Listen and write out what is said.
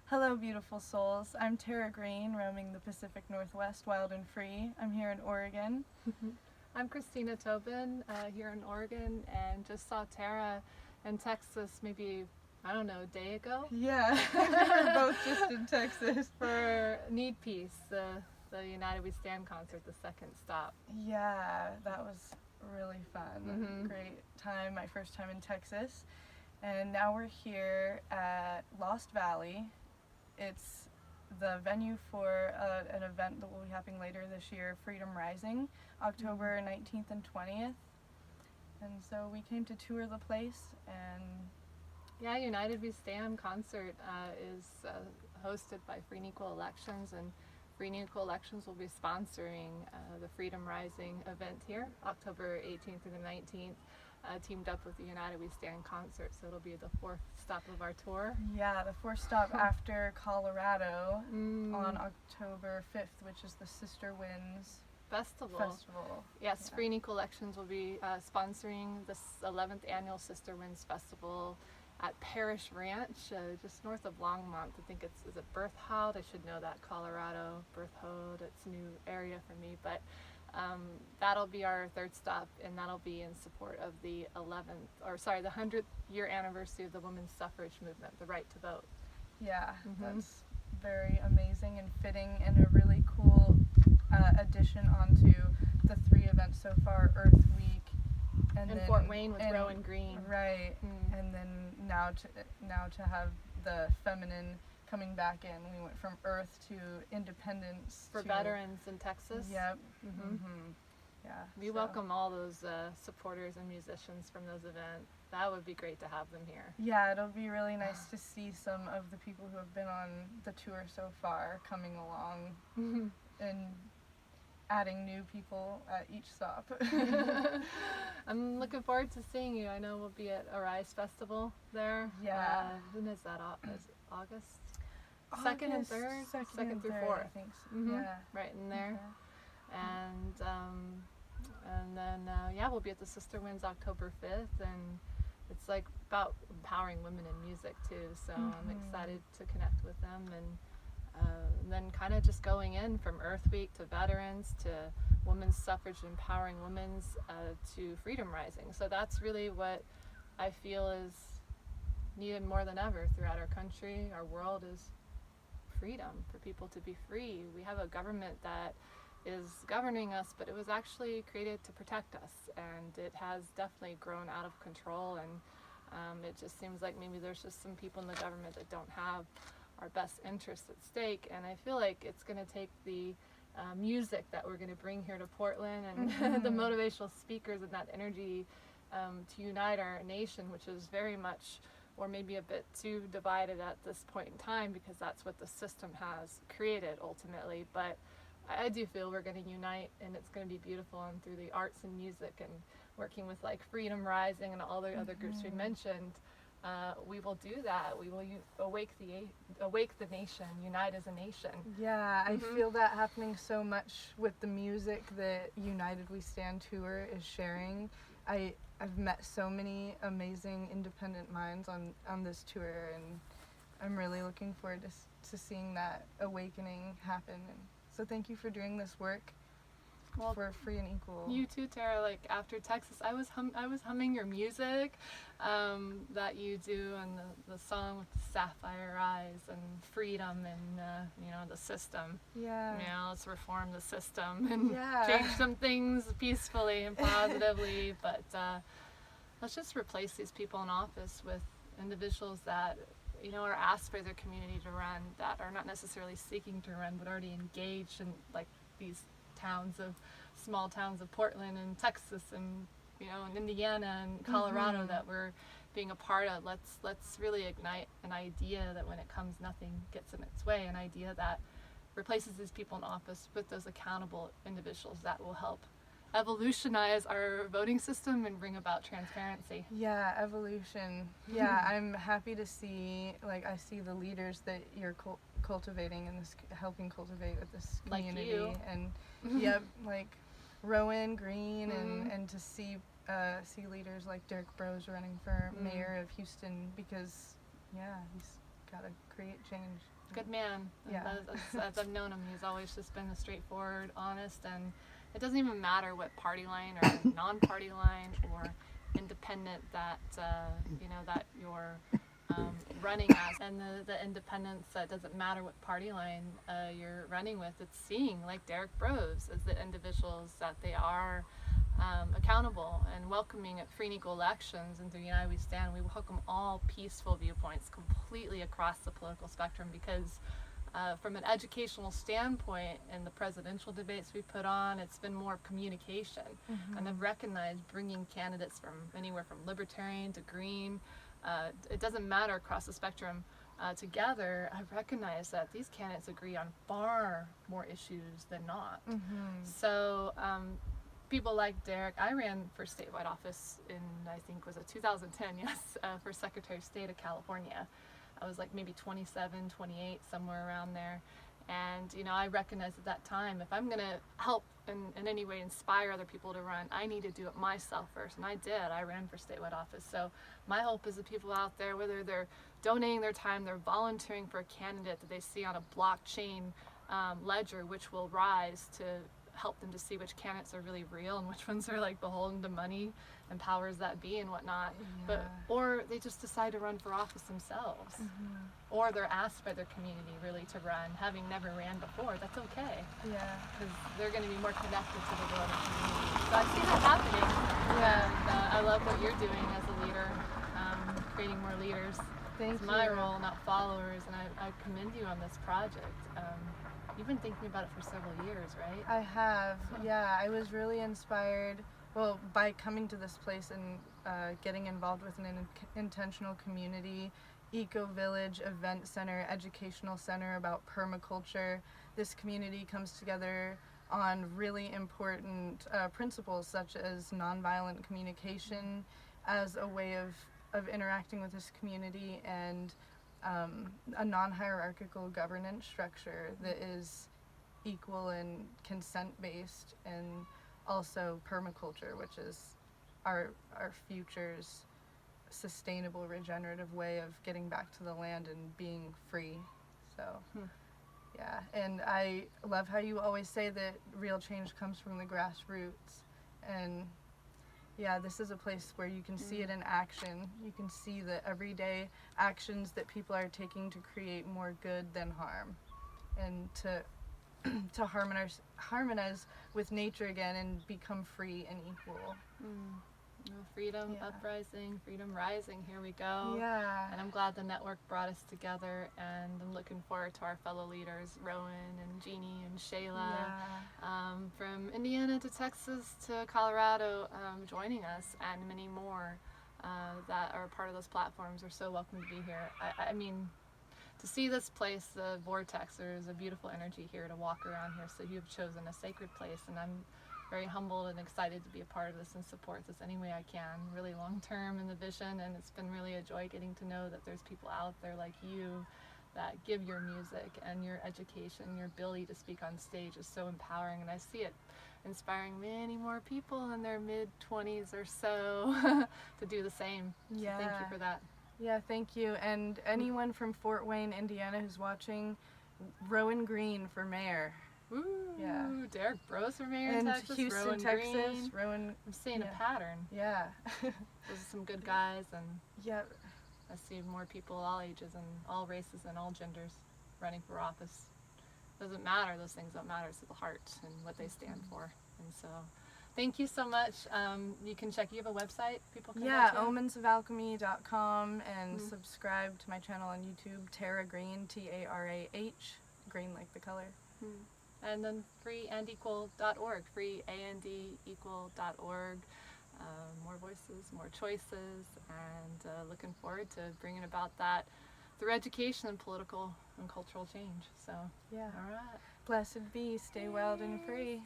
Hello, beautiful souls. I'm Tarah Green, roaming the Pacific Northwest wild and free. I'm here in Oregon. I'm Christina Tobin, here in Oregon, and just saw Tara in Texas maybe, I don't know, a day ago. Yeah, we're both just in Texas. For Need Peace, the United We Stand concert, the second stop. Yeah, that was really fun. Great time, my first time in Texas. And now we're here at Lost Valley. It's the venue for an event that will be happening later this year, Freedom Rising, October 19th and 20th. And so we came to tour the place, and Yeah, United We Stand concert is hosted by Free and Equal Elections, and Free and Equal Elections will be sponsoring the Freedom Rising event here, October 18th through the 19th, teamed up with the United We Stand concert, so it'll be the fourth stop of our tour. yeah, the fourth stop after Colorado on October 5th, which is the Sister Winds Festival. Yes, Yeah. Free and Equal Elections will be sponsoring this 11th annual Sister Winds Festival at Parish Ranch, just north of Longmont. I think is it Berthoud? I should know that, Colorado. Berthoud, it's a new area for me, but that'll be our third stop, and that'll be in support of the 100th year anniversary of the women's suffrage movement, the right to vote. Yeah, that's very amazing and fitting, and a really cool addition onto the three events so far, Earth Week, and In then Fort Wayne with Rowan Green. Right, and then now to have the feminine coming back in. We went from Earth to Independence For to veterans in Texas. Yep. Yeah. We welcome all those supporters and musicians from those events. That would be great to have them here. Yeah, it'll be really nice to see some of the people who have been on the tour so far coming along and adding new people at each stop. I'm looking forward to seeing you. I know we'll be at Arise Festival there. Yeah. When is that? Is it August? Second and third? Second through third, fourth. I think so. Yeah. Right in there. And then we'll be at the Sister Winds October 5th, and it's like about empowering women in music too, so I'm excited to connect with them, and then kind of just going in from Earth Week to veterans to women's suffrage, empowering women's to Freedom Rising. So that's really what I feel is needed more than ever throughout our country, our world, is freedom, for people to be free. We have a government that is governing us, but it was actually created to protect us, and it has definitely grown out of control, and it just seems like maybe there's just some people in the government that don't have our best interests at stake, and I feel like it's going to take the music that we're going to bring here to Portland and the motivational speakers and that energy to unite our nation, which is very much, or maybe a bit too divided at this point in time, because that's what the system has created ultimately. But I do feel we're going to unite, and it's going to be beautiful, and through the arts and music and working with like Freedom Rising and all the other groups we mentioned, we will do that. We will awake the nation, unite as a nation. Yeah, I feel that happening so much with the music that United We Stand tour is sharing. I've met so many amazing independent minds on this tour, and I'm really looking forward to seeing that awakening happen. And so thank you for doing this work for Free and Equal. You too, Tara. Like after Texas, I was humming your music that you do, and the song with the sapphire eyes and freedom and the system. Yeah. Let's reform the system and Yeah. change some things peacefully and positively. But let's just replace these people in office with individuals that are asked by their community to run, that are not necessarily seeking to run, but already engaged in like these small towns of Portland and Texas and in Indiana and Colorado that we're being a part of. Let's really ignite an idea that when it comes, nothing gets in its way, an idea that replaces these people in office with those accountable individuals that will help evolutionize our voting system and bring about transparency. Yeah, evolution. Yeah, I'm happy to see, I see the leaders that you're cultivating and helping cultivate with this community. Like you. And yep, like Rowan Green, and to see leaders like Derek Brose running for mayor of Houston, because he's got to create change. good man. Yeah. As I've known him, he's always just been a straightforward, honest, and it doesn't even matter what party line or non-party line or independent that that you're running as, and the independence, that doesn't matter what party line you're running with. It's seeing, like Derek Bros, as the individuals that they are accountable and welcoming at free and equal elections. And through United We Stand, we welcome all peaceful viewpoints completely across the political spectrum, because from an educational standpoint, in the presidential debates we put on, it's been more communication. And I've recognized bringing candidates from anywhere from libertarian to green, it doesn't matter, across the spectrum, together. I've recognized that these candidates agree on far more issues than not. So people like Derek, I ran for statewide office in, I think, was it 2010, yes, for Secretary of State of California. I was like maybe 27, 28, somewhere around there. And, I recognized at that time, if I'm going to help in any way inspire other people to run, I need to do it myself first. And I did. I ran for statewide office. So my hope is that people out there, whether they're donating their time, they're volunteering for a candidate that they see on a blockchain ledger, which will rise to help them to see which candidates are really real and which ones are like beholden to money and powers that be and whatnot. Or they just decide to run for office themselves, or they're asked by their community really to run, having never ran before. That's okay, because they're going to be more connected to the world and community. So I see that happening. And I love what you're doing as a leader, creating more leaders. Thank It's you. my role, not followers, and I commend you on this project. You've been thinking about it for several years, right? I have, I was really inspired, by coming to this place and getting involved with an intentional community, eco-village, event center, educational center about permaculture. This community comes together on really important principles, such as nonviolent communication as a way of interacting with this community, and a non-hierarchical governance structure that is equal and consent-based, and also permaculture, which is our future's sustainable, regenerative way of getting back to the land and being free. So, and I love how you always say that real change comes from the grassroots, and this is a place where you can see it in action. You can see the everyday actions that people are taking to create more good than harm, and to harmonize with nature again and become free and equal. Freedom, uprising, freedom rising, here we go. And I'm glad the network brought us together, and I'm looking forward to our fellow leaders, Rowan and Jeannie and Shayla, from Indiana to Texas to Colorado, joining us, and many more that are part of those platforms are so welcome to be here. I mean, to see this place, the vortex, there's a beautiful energy here to walk around here, so you've chosen a sacred place, and I'm very humbled and excited to be a part of this and support this any way I can, really long term in the vision. And it's been really a joy getting to know that there's people out there like you that give your music and your education, your ability to speak on stage is so empowering, and I see it inspiring many more people in their mid-20s or so to do the same. So thank you for that. Thank you. And anyone from Fort Wayne, Indiana who's watching, Rowan Green for mayor. Ooh, Derek Bros for mayor in and Texas, Houston, Rowan Texas. Green. Rowan. I'm seeing a pattern. Those are some good guys, and I see more people all ages and all races and all genders running for office. Doesn't matter, those things don't matter, it's the heart and what they stand for. And so thank you so much. You can check, you have a website people can go to? omensofalchemy.com, and subscribe to my channel on YouTube, Tarah Green, Tarah, green like the color. And then freeandequal.org, freeandequal.org. More voices, more choices, and looking forward to bringing about that through education and political and cultural change. So, all right. Blessed be, stay wild and free.